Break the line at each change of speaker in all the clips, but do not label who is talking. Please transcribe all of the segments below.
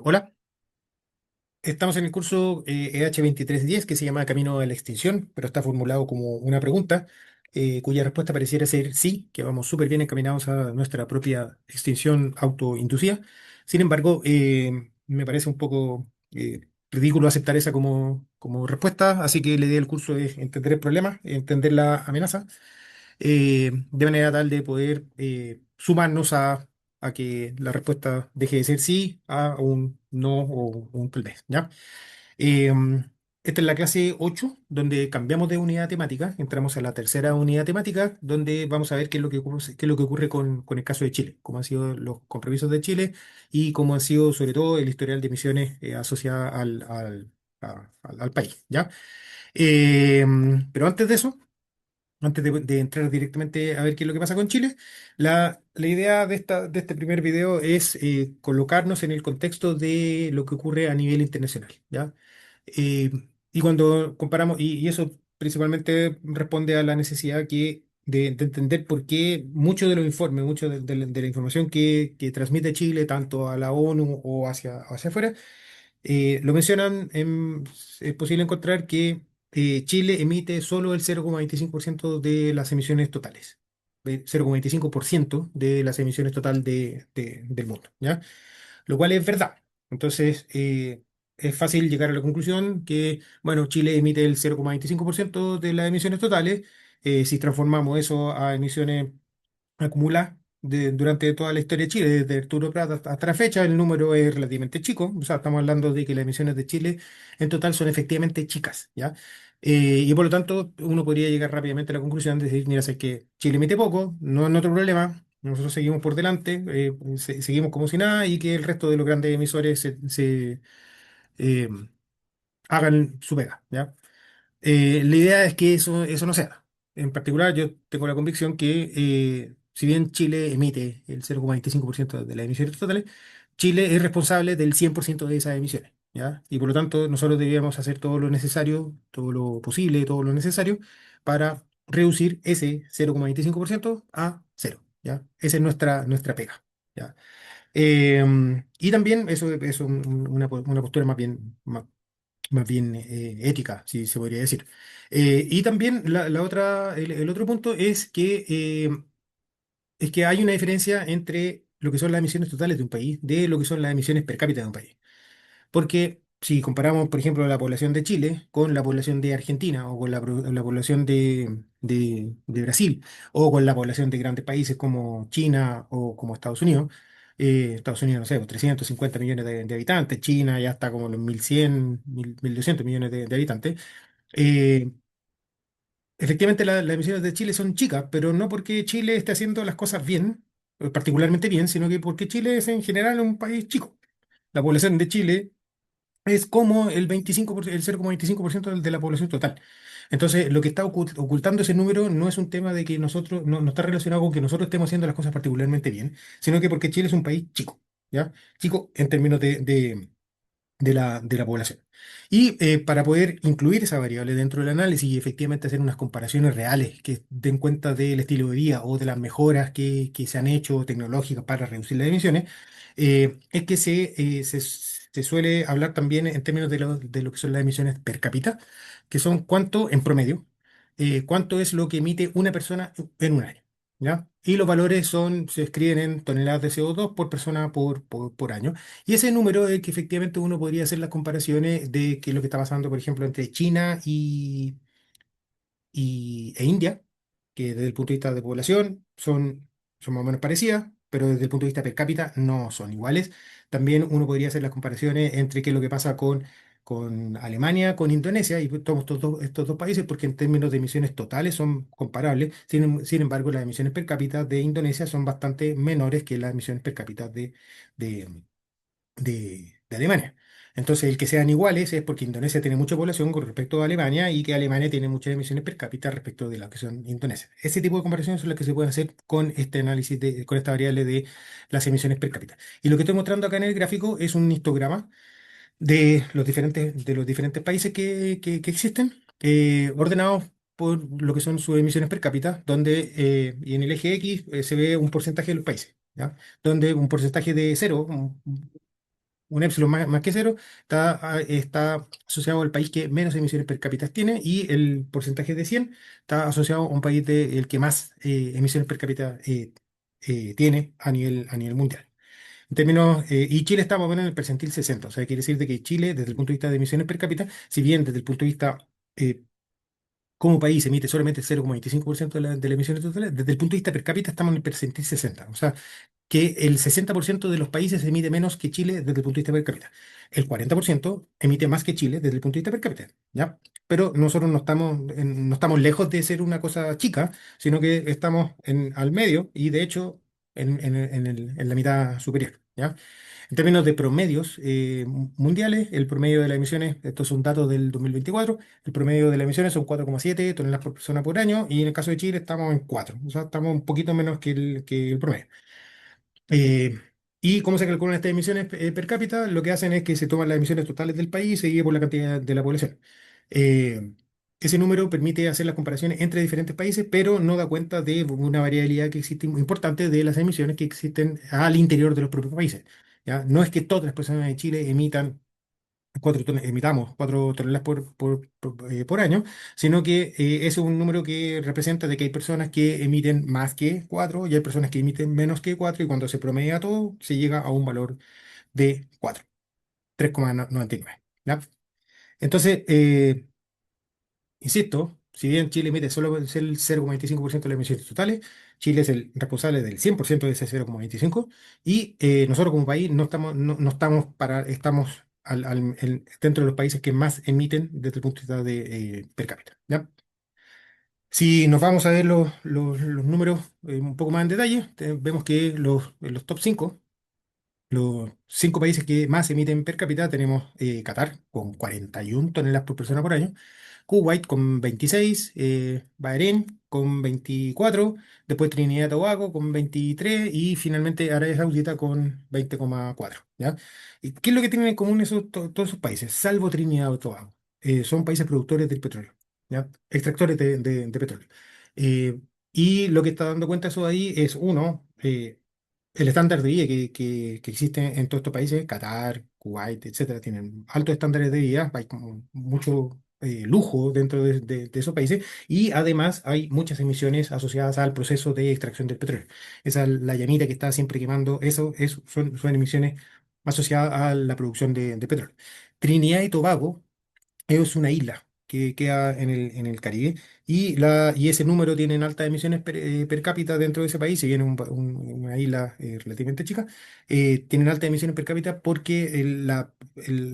Hola, estamos en el curso EH2310 que se llama Camino a la Extinción, pero está formulado como una pregunta cuya respuesta pareciera ser sí, que vamos súper bien encaminados a nuestra propia extinción autoinducida. Sin embargo, me parece un poco ridículo aceptar esa como respuesta, así que la idea del curso es entender el problema, entender la amenaza de manera tal de poder sumarnos a que la respuesta deje de ser sí a un no o un tal vez, ¿ya? Eh, Esta es la clase 8 donde cambiamos de unidad temática, entramos a la tercera unidad temática, donde vamos a ver qué es lo que ocurre, qué es lo que ocurre con el caso de Chile, cómo han sido los compromisos de Chile y cómo han sido, sobre todo, el historial de emisiones asociada al país, ¿ya? Eh, pero antes de eso antes de entrar directamente a ver qué es lo que pasa con Chile, la idea de este primer video es colocarnos en el contexto de lo que ocurre a nivel internacional, ¿ya? Eh, y cuando comparamos, y eso principalmente responde a la necesidad de entender por qué muchos de los informes, mucho de la información que transmite Chile, tanto a la ONU o hacia afuera, lo mencionan, es posible encontrar que Chile emite solo el 0,25% de las emisiones totales, 0,25% de las emisiones total del mundo, ¿ya? Lo cual es verdad. Entonces, es fácil llegar a la conclusión que, bueno, Chile emite el 0,25% de las emisiones totales. Si transformamos eso a emisiones acumula durante toda la historia de Chile, desde Arturo Prat hasta la fecha, el número es relativamente chico. O sea, estamos hablando de que las emisiones de Chile en total son efectivamente chicas, ¿ya? Y por lo tanto, uno podría llegar rápidamente a la conclusión de decir, mira, sé que Chile emite poco, no es nuestro problema, nosotros seguimos por delante, seguimos como si nada, y que el resto de los grandes emisores eh, hagan su pega, ¿ya? La idea es que eso no sea. En particular, yo tengo la convicción que si bien Chile emite el 0,25% de las emisiones totales, Chile es responsable del 100% de esas emisiones, ¿ya? Y por lo tanto, nosotros deberíamos hacer todo lo necesario, todo lo posible, todo lo necesario para reducir ese 0,25% a cero, ¿ya? Esa es nuestra pega, ¿ya? Y también eso es una postura más bien ética, si se podría decir. Y también la otra, el otro punto es que hay una diferencia entre lo que son las emisiones totales de un país de lo que son las emisiones per cápita de un país. Porque si comparamos, por ejemplo, la población de Chile con la población de Argentina o con la población de Brasil o con la población de grandes países como China o como Estados Unidos, no sé, pues, 350 millones de habitantes, China ya está como en los 1100, 1200 millones de habitantes. eh, Efectivamente, las emisiones de Chile son chicas, pero no porque Chile esté haciendo las cosas bien, particularmente bien, sino que porque Chile es en general un país chico. La población de Chile es como el 0,25% de la población total. Entonces, lo que está ocultando ese número no es un tema de que nosotros, no está relacionado con que nosotros estemos haciendo las cosas particularmente bien, sino que porque Chile es un país chico, ¿ya? Chico en términos de la población. Y para poder incluir esa variable dentro del análisis y efectivamente hacer unas comparaciones reales que den cuenta del estilo de vida o de las mejoras que se han hecho tecnológicas para reducir las emisiones, es que se suele hablar también en términos de lo que son las emisiones per cápita, que son cuánto en promedio, cuánto es lo que emite una persona en un año. ¿Ya? Y los valores se escriben en toneladas de CO2 por persona por año. Y ese número es que efectivamente uno podría hacer las comparaciones de qué es lo que está pasando, por ejemplo, entre China e India, que desde el punto de vista de población son más o menos parecidas, pero desde el punto de vista per cápita no son iguales. También uno podría hacer las comparaciones entre qué es lo que pasa con Alemania, con Indonesia, y todos estos dos países, porque en términos de emisiones totales son comparables. Sin embargo, las emisiones per cápita de Indonesia son bastante menores que las emisiones per cápita de Alemania. Entonces, el que sean iguales es porque Indonesia tiene mucha población con respecto a Alemania y que Alemania tiene muchas emisiones per cápita respecto de las que son Indonesia. Ese tipo de comparaciones son las que se pueden hacer con este análisis, con esta variable de las emisiones per cápita. Y lo que estoy mostrando acá en el gráfico es un histograma de los diferentes países que existen, ordenados por lo que son sus emisiones per cápita, donde y en el eje X se ve un porcentaje de los países, ¿ya? Donde un porcentaje de cero, un epsilon más que cero, está asociado al país que menos emisiones per cápita tiene y el porcentaje de 100 está asociado a un país el que más emisiones per cápita tiene a nivel mundial. Y Chile está más o menos en el percentil 60, o sea, quiere decir de que Chile, desde el punto de vista de emisiones per cápita, si bien desde el punto de vista eh, como país emite solamente el 0,25% de las emisiones totales, desde el punto de vista per cápita estamos en el percentil 60. O sea, que el 60% de los países emite menos que Chile desde el punto de vista per cápita. El 40% emite más que Chile desde el punto de vista per cápita, ¿ya? Pero nosotros no estamos lejos de ser una cosa chica, sino que estamos al medio y de hecho en la mitad superior, ¿ya? En términos de promedios mundiales, el promedio de las emisiones, estos son datos del 2024, el promedio de las emisiones son 4,7 toneladas por persona por año y en el caso de Chile estamos en 4, o sea, estamos un poquito menos que el promedio. Eh, ¿Y cómo se calculan estas emisiones per cápita? Lo que hacen es que se toman las emisiones totales del país y se divide por la cantidad de la población. Eh, Ese número permite hacer las comparaciones entre diferentes países, pero no da cuenta de una variabilidad que existe muy importante de las emisiones que existen al interior de los propios países. ¿Ya? No es que todas las personas de Chile emitamos 4 toneladas por año, sino que ese es un número que representa de que hay personas que emiten más que 4 y hay personas que emiten menos que 4 y cuando se promedia todo se llega a un valor de 4, 3,99. ¿Ya? Entonces, insisto, si bien Chile emite solo el 0,25% de las emisiones totales, Chile es el responsable del 100% de ese 0,25 y nosotros como país no estamos dentro de los países que más emiten desde el punto de vista de per cápita. ¿Ya? Si nos vamos a ver los números un poco más en detalle, vemos que en los top 5, los 5 países que más emiten per cápita tenemos Qatar con 41 toneladas por persona por año, Kuwait con 26, Bahrein con 24, después Trinidad y Tobago con 23 y finalmente Arabia Saudita con 20,4. ¿Ya? ¿Y qué es lo que tienen en común todos esos países, salvo Trinidad y Tobago? Son países productores del petróleo, ¿ya? Extractores de petróleo. Eh, y lo que está dando cuenta eso de ahí es, uno, el estándar de vida que existe en todos estos países, Qatar, Kuwait, etcétera, tienen altos estándares de vida, hay como mucho lujo dentro de esos países y además hay muchas emisiones asociadas al proceso de extracción del petróleo. Esa es la llamita que está siempre quemando, son emisiones asociadas a la producción de petróleo. Trinidad y Tobago es una isla que queda en el Caribe y ese número tiene altas emisiones per cápita dentro de ese país, si bien es una isla relativamente chica, tienen altas emisiones per cápita porque la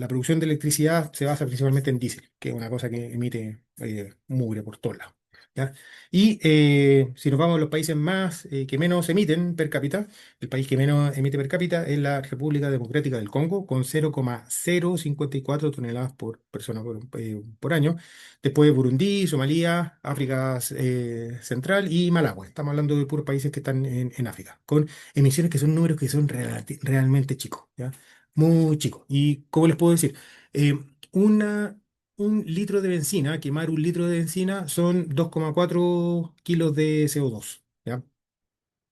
producción de electricidad se basa principalmente en diésel, que es una cosa que emite mugre por todos lados. ¿Ya? Y si nos vamos a los países que menos emiten per cápita, el país que menos emite per cápita es la República Democrática del Congo, con 0,054 toneladas por persona por año. Después Burundi, Somalia, África Central y Malawi. Estamos hablando de puros países que están en África, con emisiones que son números que son realmente chicos, ¿ya? Muy chicos. ¿Y cómo les puedo decir? Eh, una, un litro de benzina, quemar un litro de benzina son 2,4 kilos de CO2. ¿Ya?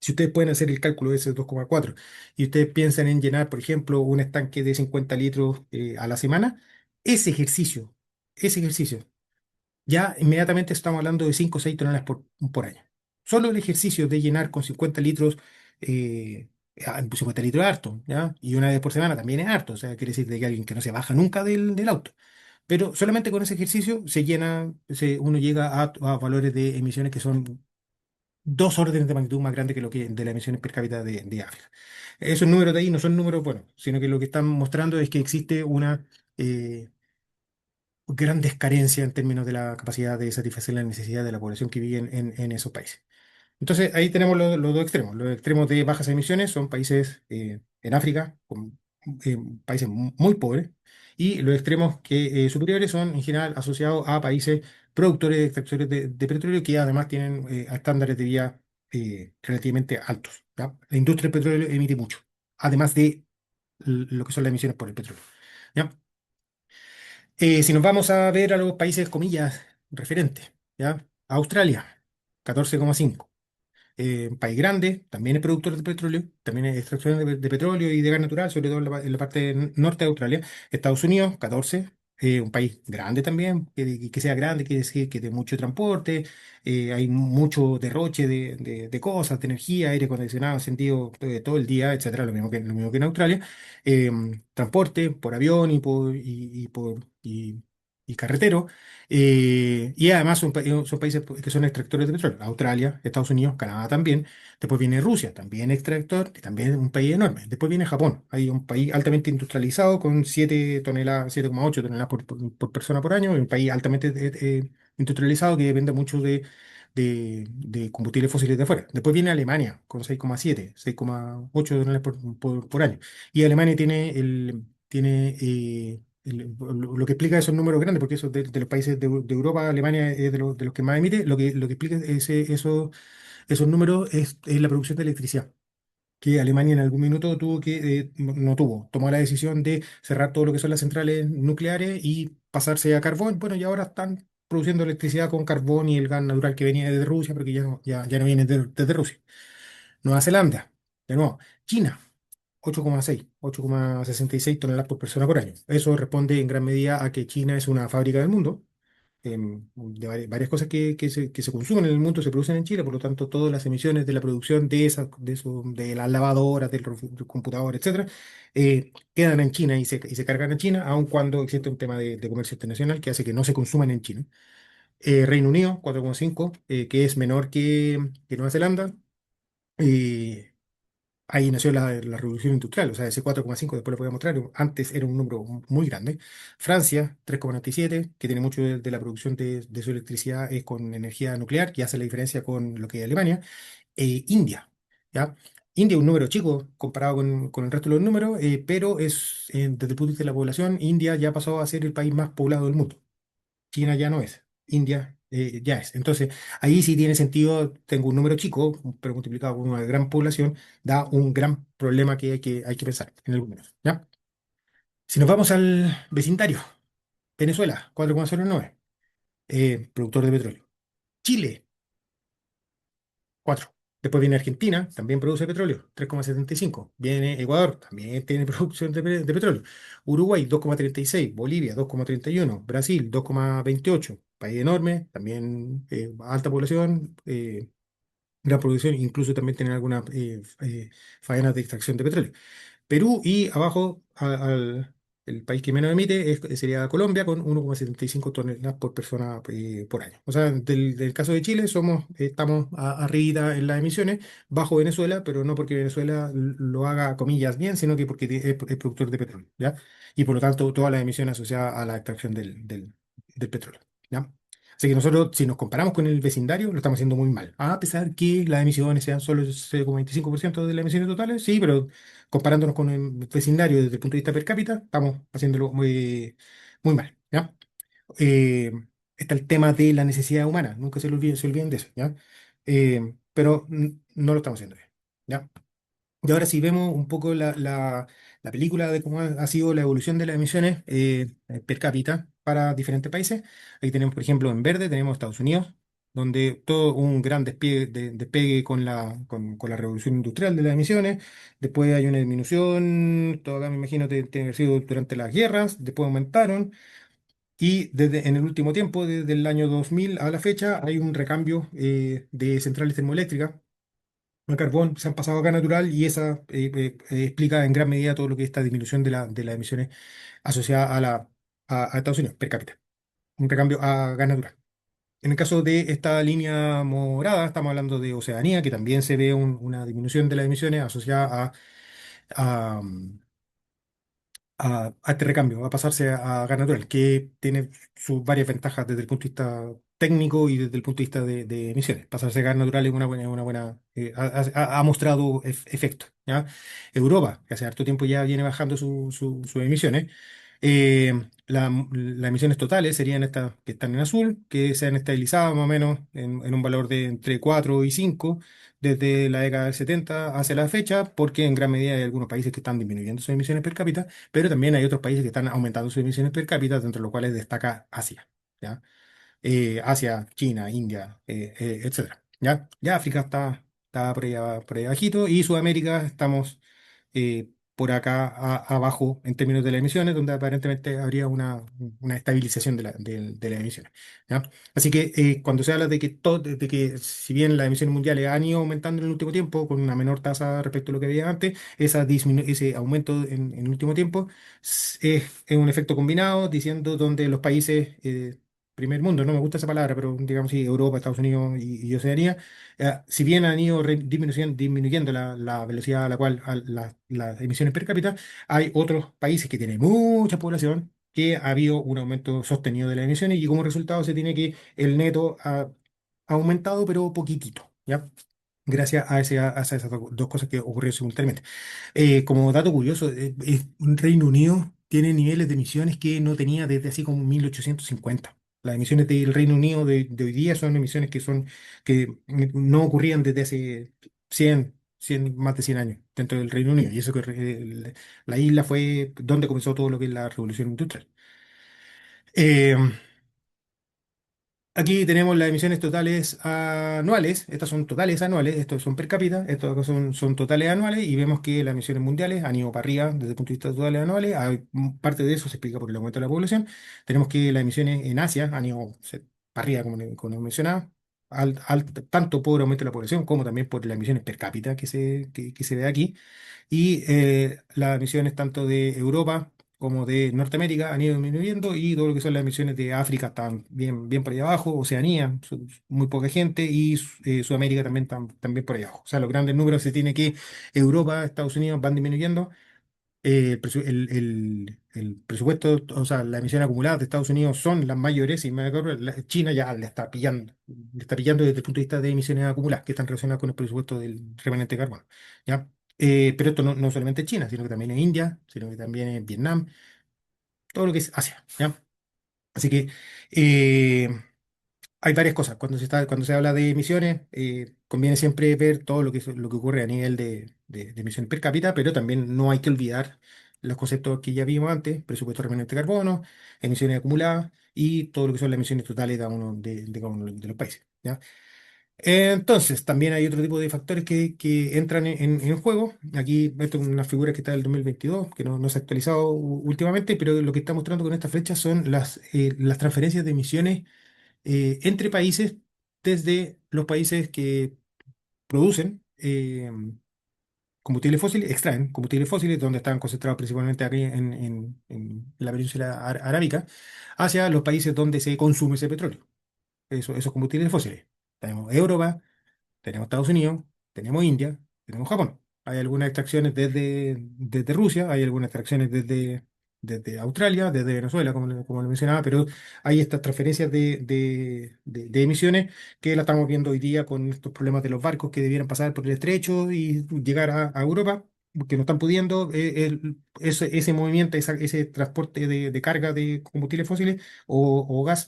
Si ustedes pueden hacer el cálculo de ese 2,4 y ustedes piensan en llenar, por ejemplo, un estanque de 50 litros a la semana, ese ejercicio, ese ejercicio, ya inmediatamente estamos hablando de 5 o 6 toneladas por año. Solo el ejercicio de llenar con 50 litros, 50 litros es harto, ¿ya? Y una vez por semana también es harto, o sea, quiere decir de que alguien que no se baja nunca del auto. Pero solamente con ese ejercicio uno llega a valores de emisiones que son 2 órdenes de magnitud más grandes que lo que de las emisiones per cápita de África. Esos números de ahí no son números buenos, sino que lo que están mostrando es que existe una grandes carencias en términos de la capacidad de satisfacer las necesidades de la población que vive en esos países. Entonces, ahí tenemos los dos extremos. Los extremos de bajas emisiones son países en África, países muy pobres, y los extremos superiores son en general asociados a países productores, extractores de petróleo, que además tienen estándares de vida relativamente altos. ¿Ya? La industria del petróleo emite mucho, además de lo que son las emisiones por el petróleo. ¿Ya? Si nos vamos a ver a los países, comillas, referentes, ¿ya? Australia, 14,5. un país grande, también es productor de petróleo, también es extracción de petróleo y de gas natural, sobre todo en la parte norte de Australia. Estados Unidos, 14, un país grande también, que sea grande, quiere decir que de mucho transporte, hay mucho derroche de cosas, de energía, aire acondicionado, encendido todo el día, etcétera, lo mismo que en Australia. Eh, Transporte por avión y carretero. Y además son países que son extractores de petróleo. Australia, Estados Unidos, Canadá también. Después viene Rusia, también extractor, y también un país enorme. Después viene Japón, hay un país altamente industrializado con 7 toneladas, 7,8 toneladas por persona por año, un país altamente industrializado que depende mucho de combustibles fósiles de afuera. Después viene Alemania con 6,7, 6,8 toneladas por año. Y Alemania lo que explica esos números grandes, porque eso de los países de Europa, Alemania es de los que más emite, lo que explica esos números es la producción de electricidad, que Alemania en algún minuto no tuvo, tomó la decisión de cerrar todo lo que son las centrales nucleares y pasarse a carbón. Bueno, y ahora están produciendo electricidad con carbón y el gas natural que venía desde Rusia, porque ya no viene desde Rusia. Nueva Zelanda, de nuevo, China. 8,66 toneladas por persona por año. Eso responde en gran medida a que China es una fábrica del mundo. De varias cosas que se consumen en el mundo se producen en Chile, por lo tanto, todas las emisiones de la producción de las lavadoras, del computador, etcétera, quedan en China y se cargan en China, aun cuando existe un tema de comercio internacional que hace que no se consuman en China. Reino Unido, 4,5, que es menor que Nueva Zelanda. eh, Ahí nació la revolución industrial, o sea, ese 4,5 después lo voy a mostrar, antes era un número muy grande. Francia, 3,97, que tiene mucho de la producción de su electricidad es con energía nuclear, que hace la diferencia con lo que es Alemania. India, ¿ya? India es un número chico comparado con el resto de los números, pero desde el punto de vista de la población, India ya pasó a ser el país más poblado del mundo. China ya no es, India ya es. Entonces, ahí sí tiene sentido, tengo un número chico, pero multiplicado por una gran población, da un gran problema que hay que pensar en algún momento, ¿ya? Si nos vamos al vecindario, Venezuela, 4,09, productor de petróleo. Chile, 4. Después viene Argentina, también produce petróleo, 3,75. Viene Ecuador, también tiene producción de petróleo. Uruguay, 2,36. Bolivia, 2,31. Brasil, 2,28. País enorme, también alta población, gran producción, incluso también tienen algunas faenas de extracción de petróleo. Perú y abajo el país que menos emite sería Colombia con 1,75 toneladas por persona por año. O sea, del caso de Chile estamos arriba en las emisiones, bajo Venezuela, pero no porque Venezuela lo haga comillas bien, sino que porque es productor de petróleo, ¿ya? Y por lo tanto todas las emisiones asociadas a la extracción del petróleo, ¿ya? Así que nosotros, si nos comparamos con el vecindario, lo estamos haciendo muy mal. A pesar que las emisiones sean solo el 0,25% de las emisiones totales, sí, pero comparándonos con el vecindario desde el punto de vista per cápita, estamos haciéndolo muy mal, ¿ya? Eh, Está el tema de la necesidad humana, nunca se olviden de eso, ¿ya? Pero no lo estamos haciendo bien, ¿ya? Y ahora si vemos un poco la película de cómo ha sido la evolución de las emisiones per cápita para diferentes países, ahí tenemos, por ejemplo, en verde tenemos Estados Unidos, donde todo un gran despegue con la revolución industrial de las emisiones, después hay una disminución, todavía me imagino que tiene que haber sido durante las guerras, después aumentaron, y en el último tiempo, desde el año 2000 a la fecha, hay un recambio de centrales termoeléctricas a carbón, se han pasado a gas natural y esa explica en gran medida todo lo que es esta disminución de las emisiones asociadas a Estados Unidos per cápita, un recambio a gas natural. En el caso de esta línea morada, estamos hablando de Oceanía, que también se ve una disminución de las emisiones asociada a, a este recambio, a pasarse a gas natural, que tiene sus varias ventajas desde el punto de vista técnico y desde el punto de vista de emisiones. Pasarse a gas natural es una buena, ha mostrado efecto, ¿ya? Europa, que hace harto tiempo ya viene bajando sus emisiones. Las emisiones totales serían estas que están en azul, que se han estabilizado más o menos en un valor de entre 4 y 5 desde la década del 70 hacia la fecha, porque en gran medida hay algunos países que están disminuyendo sus emisiones per cápita, pero también hay otros países que están aumentando sus emisiones per cápita, dentro de los cuales destaca Asia, ¿ya? Asia, China, India, etcétera, ¿ya? Ya África está está por ahí abajito, y Sudamérica estamos por acá abajo en términos de las emisiones, donde aparentemente habría una estabilización de las emisiones. ¿Ya? Así que cuando se habla de que si bien las emisiones mundiales han ido aumentando en el último tiempo, con una menor tasa respecto a lo que había antes, ese aumento en el último tiempo es un efecto combinado, diciendo donde los países... primer mundo, no me gusta esa palabra, pero digamos sí, Europa, Estados Unidos y Oceanía, si bien han ido disminuyendo la velocidad a la cual las emisiones per cápita, hay otros países que tienen mucha población que ha habido un aumento sostenido de las emisiones y como resultado se tiene que el neto ha aumentado, pero poquitito, ¿ya? Gracias a esas dos cosas que ocurrieron simultáneamente. Como dato curioso, Reino Unido tiene niveles de emisiones que no tenía desde así como 1850. Las emisiones del Reino Unido de hoy día son emisiones que no ocurrían desde hace 100 más de 100 años dentro del Reino Unido. Y eso que la isla fue donde comenzó todo lo que es la revolución industrial. Eh, Aquí tenemos las emisiones totales anuales, estas son totales anuales, estos son per cápita, estos son totales anuales y vemos que las emisiones mundiales han ido para arriba desde el punto de vista de totales anuales. Parte de eso se explica por el aumento de la población. Tenemos que las emisiones en Asia han ido para arriba, como mencionaba, tanto por aumento de la población como también por las emisiones per cápita que se ve aquí. Y las emisiones tanto de Europa como de Norteamérica han ido disminuyendo y todo lo que son las emisiones de África están bien por ahí abajo, Oceanía, muy poca gente y Sudamérica también también por ahí abajo. O sea, los grandes números se tiene que Europa, Estados Unidos van disminuyendo. El presupuesto, o sea, las emisiones acumuladas de Estados Unidos son las mayores y me acuerdo, China ya le está pillando desde el punto de vista de emisiones acumuladas que están relacionadas con el presupuesto del remanente de carbono. ¿Ya? Pero esto no solamente es China, sino que también es India, sino que también es Vietnam, todo lo que es Asia. ¿Ya? Así que eh, hay varias cosas. Cuando se habla de emisiones, conviene siempre ver todo lo que ocurre a nivel de emisiones per cápita, pero también no hay que olvidar los conceptos que ya vimos antes, presupuesto remanente de carbono, emisiones acumuladas y todo lo que son las emisiones totales de cada uno de cada uno de los países. ¿Ya? Entonces, también hay otro tipo de factores que entran en juego. Aquí, esto es una figura que está del 2022, que no se ha actualizado últimamente, pero lo que está mostrando con estas flechas son las transferencias de emisiones entre países desde los países que producen combustibles fósiles, extraen combustibles fósiles, donde están concentrados principalmente aquí en la península arábica, hacia los países donde se consume ese petróleo, esos combustibles fósiles. Tenemos Europa, tenemos Estados Unidos, tenemos India, tenemos Japón. Hay algunas extracciones desde Rusia, hay algunas extracciones desde Australia, desde Venezuela, como lo mencionaba, pero hay estas transferencias de emisiones que la estamos viendo hoy día con estos problemas de los barcos que debieran pasar por el estrecho y llegar a Europa, que no están pudiendo. Ese movimiento, ese transporte de carga de combustibles fósiles o gas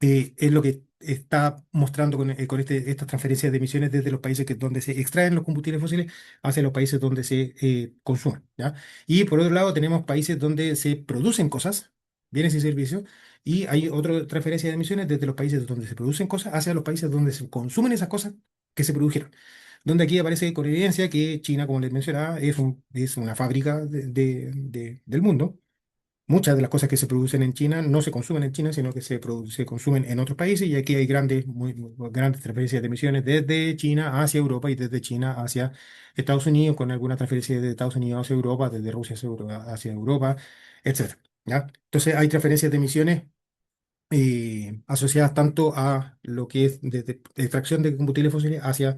es lo que está mostrando con estas transferencias de emisiones desde los países donde se extraen los combustibles fósiles hacia los países donde se consumen, ¿ya? Y por otro lado tenemos países donde se producen cosas, bienes y servicios, y hay otra transferencia de emisiones desde los países donde se producen cosas hacia los países donde se consumen esas cosas que se produjeron. Donde aquí aparece con evidencia que China, como les mencionaba, es una fábrica del mundo. Muchas de las cosas que se producen en China no se consumen en China, sino que se consumen en otros países y aquí hay muy grandes transferencias de emisiones desde China hacia Europa y desde China hacia Estados Unidos, con alguna transferencia de Estados Unidos hacia Europa, desde Rusia hacia Europa, etcétera. ¿Ya? Entonces hay transferencias de emisiones asociadas tanto a lo que es desde extracción de combustibles fósiles hacia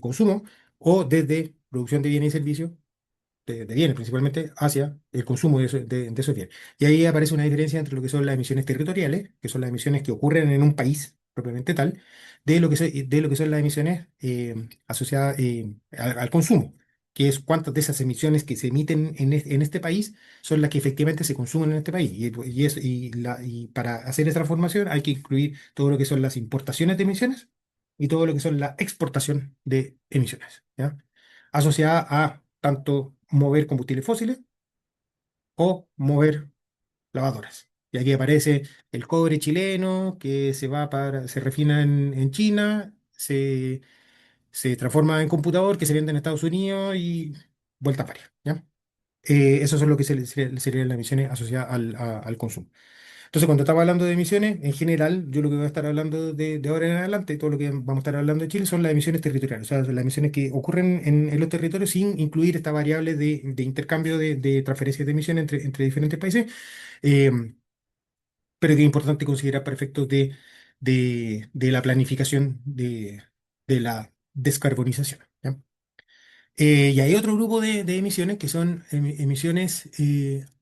consumo o desde producción de bienes y servicios de bienes principalmente hacia el consumo de esos bienes. Y ahí aparece una diferencia entre lo que son las emisiones territoriales, que son las emisiones que ocurren en un país propiamente tal, de lo que son las emisiones asociadas al consumo, que es cuántas de esas emisiones que se emiten en este país son las que efectivamente se consumen en este país. Y para hacer esa transformación hay que incluir todo lo que son las importaciones de emisiones y todo lo que son la exportación de emisiones, ¿ya? Asociada a tanto mover combustibles fósiles o mover lavadoras. Y aquí aparece el cobre chileno que se refina en China, se transforma en computador, que se vende en Estados Unidos y vueltas varias, ¿ya? Eso es lo que serían las emisiones asociadas al consumo. Entonces, cuando estamos hablando de emisiones, en general, yo lo que voy a estar hablando de ahora en adelante, todo lo que vamos a estar hablando de Chile, son las emisiones territoriales, o sea, las emisiones que ocurren en los territorios sin incluir esta variable de intercambio de transferencias de emisiones entre diferentes países, eh, pero que es importante considerar para efectos de la planificación de la descarbonización, ¿ya? Y hay otro grupo de emisiones que son emisiones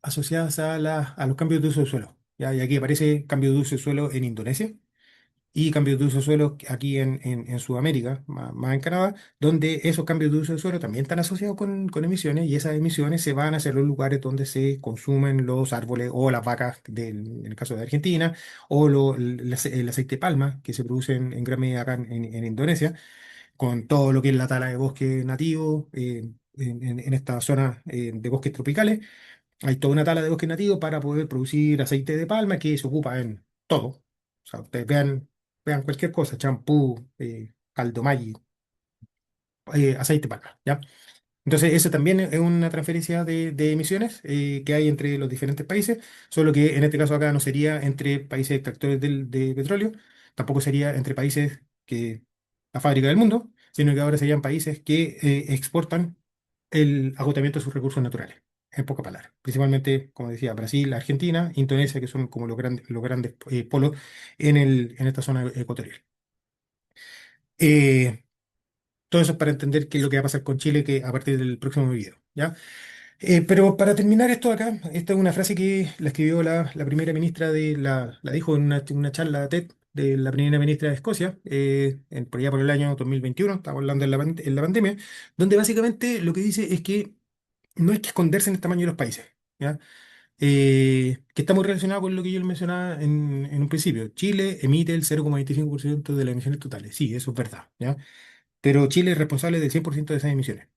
asociadas a los cambios de uso de suelo. ¿Ya? Y aquí aparece cambio de uso de suelo en Indonesia y cambios de uso de suelo aquí en Sudamérica, más en Canadá, donde esos cambios de uso de suelo también están asociados con emisiones y esas emisiones se van hacia los lugares donde se consumen los árboles o las vacas, en el caso de Argentina, o el aceite de palma que se produce en gran medida acá en Indonesia con todo lo que es la tala de bosque nativo en esta zona de bosques tropicales. Hay toda una tala de bosque nativo para poder producir aceite de palma que se ocupa en todo. O sea, ustedes vean cualquier cosa, champú, caldo Maggi, aceite de palma, ¿ya? Entonces, eso también es una transferencia de emisiones que hay entre los diferentes países, solo que en este caso acá no sería entre países extractores de petróleo, tampoco sería entre países que la fábrica del mundo, sino que ahora serían países que exportan el agotamiento de sus recursos naturales, en pocas palabras. Principalmente, como decía, Brasil, Argentina, Indonesia, que son como los grandes polos en esta zona ecuatorial. Eh, Todo eso es para entender qué es lo que va a pasar con Chile que a partir del próximo video, ¿ya? Pero para terminar esto acá, esta es una frase que la escribió la primera ministra la dijo en una charla TED de la primera ministra de Escocia, por allá por el año 2021, estamos hablando en la pandemia, donde básicamente lo que dice es que no hay que esconderse en el tamaño de los países, ¿ya? Que está muy relacionado con lo que yo le mencionaba en un principio. Chile emite el 0,25% de las emisiones totales. Sí, eso es verdad, ¿ya? Pero Chile es responsable del 100% de esas emisiones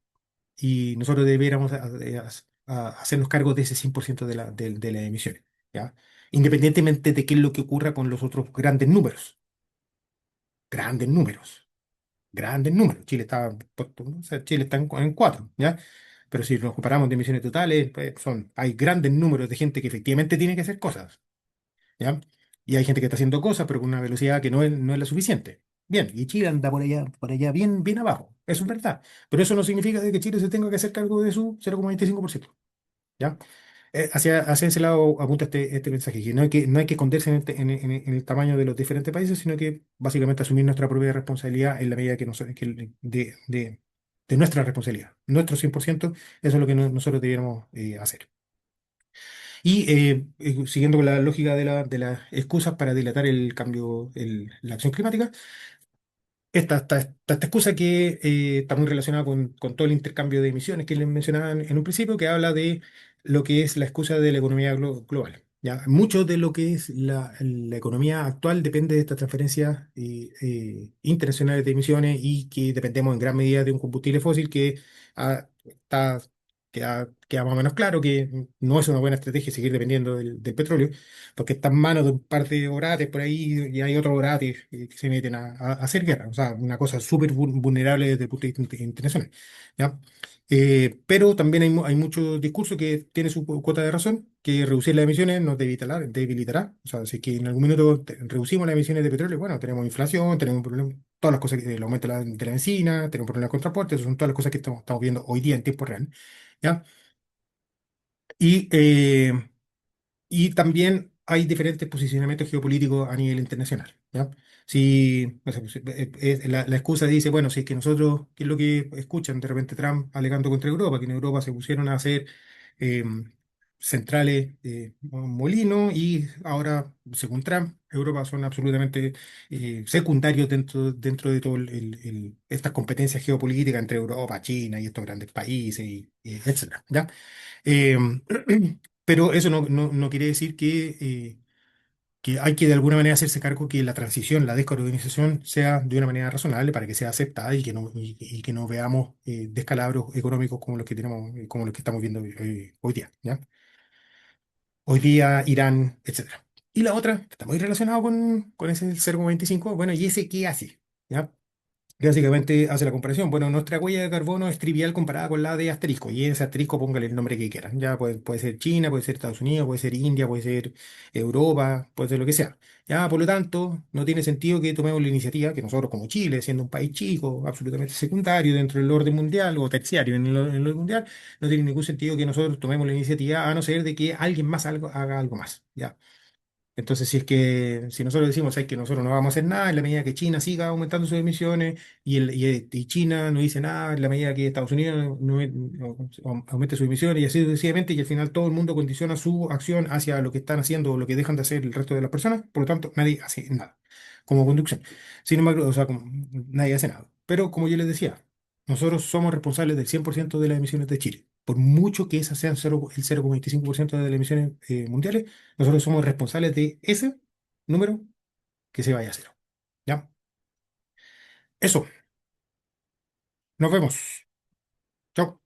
y nosotros debiéramos hacernos cargo de ese 100% de las emisiones, ¿ya? Independientemente de qué es lo que ocurra con los otros grandes números, grandes números. Chile está, o sea, Chile está en cuatro, ¿ya? Pero si nos comparamos de emisiones totales, pues hay grandes números de gente que efectivamente tiene que hacer cosas, ¿ya? Y hay gente que está haciendo cosas, pero con una velocidad que no es la suficiente. Bien, y Chile anda por allá bien, bien abajo. Eso es verdad. Pero eso no significa de que Chile se tenga que hacer cargo de su 0,25%. ¿Ya? Hacia ese lado apunta este mensaje, que no hay que esconderse en el tamaño de los diferentes países, sino que básicamente asumir nuestra propia responsabilidad en la medida que de nuestra responsabilidad. Nuestro 100%, eso es lo que nosotros debiéramos hacer. Y siguiendo con la lógica de las excusas para dilatar el cambio, la acción climática, esta excusa que está muy relacionada con todo el intercambio de emisiones que les mencionaba en un principio, que habla de lo que es la excusa de la economía global. ¿Ya? Mucho de lo que es la economía actual depende de estas transferencias internacionales de emisiones y que dependemos en gran medida de un combustible fósil que está, queda más o menos claro que no es una buena estrategia seguir dependiendo del petróleo porque está en manos de un par de orates por ahí y hay otros orates que se meten a hacer guerra. O sea, una cosa súper vulnerable desde el punto de vista internacional. ¿Ya? Pero también hay mucho discurso que tiene su cuota de razón, que reducir las emisiones nos debilitará. O sea, si es que en algún minuto reducimos las emisiones de petróleo, bueno, tenemos inflación, tenemos problemas, todas las cosas, el aumento de la benzina, tenemos problemas con transporte, esas son todas las cosas que estamos viendo hoy día en tiempo real. ¿Ya? Y y también hay diferentes posicionamientos geopolíticos a nivel internacional, ¿ya? Si, no sé, pues, la excusa dice, bueno, si es que nosotros, ¿qué es lo que escuchan de repente Trump alegando contra Europa? Que en Europa se pusieron a hacer eh, centrales molinos y ahora, según Trump, Europa son absolutamente secundarios dentro de todo estas competencias geopolíticas entre Europa, China y estos grandes países, etcétera, ¿ya? Eh, pero eso no quiere decir que hay que de alguna manera hacerse cargo que la transición, la descarbonización sea de una manera razonable para que sea aceptada y que no veamos descalabros económicos como los que tenemos, como los que estamos viendo hoy día, ¿ya? Hoy día, Irán, etcétera. Y la otra, que está muy relacionado con ese 0,25, bueno, ¿y ese qué hace? ¿Ya? que básicamente hace la comparación. Bueno, nuestra huella de carbono es trivial comparada con la de asterisco, y ese asterisco póngale el nombre que quieran. Ya puede ser China, puede ser Estados Unidos, puede ser India, puede ser Europa, puede ser lo que sea. Ya, por lo tanto, no tiene sentido que tomemos la iniciativa, que nosotros como Chile, siendo un país chico, absolutamente secundario dentro del orden mundial o terciario en el orden mundial, no tiene ningún sentido que nosotros tomemos la iniciativa a no ser de que alguien más haga algo más. ¿Ya? Entonces, si nosotros decimos "Ay, que nosotros no vamos a hacer nada en la medida que China siga aumentando sus emisiones y China no dice nada en la medida que Estados Unidos no aumente sus emisiones y así sucesivamente, y al final todo el mundo condiciona su acción hacia lo que están haciendo o lo que dejan de hacer el resto de las personas, por lo tanto, nadie hace nada como conducción. Sin embargo, o sea, nadie hace nada. Pero como yo les decía, nosotros somos responsables del 100% de las emisiones de Chile. Por mucho que esas sean el 0,25% de las emisiones mundiales, nosotros somos responsables de ese número que se vaya a cero. ¿Ya? Eso. Nos vemos. Chao.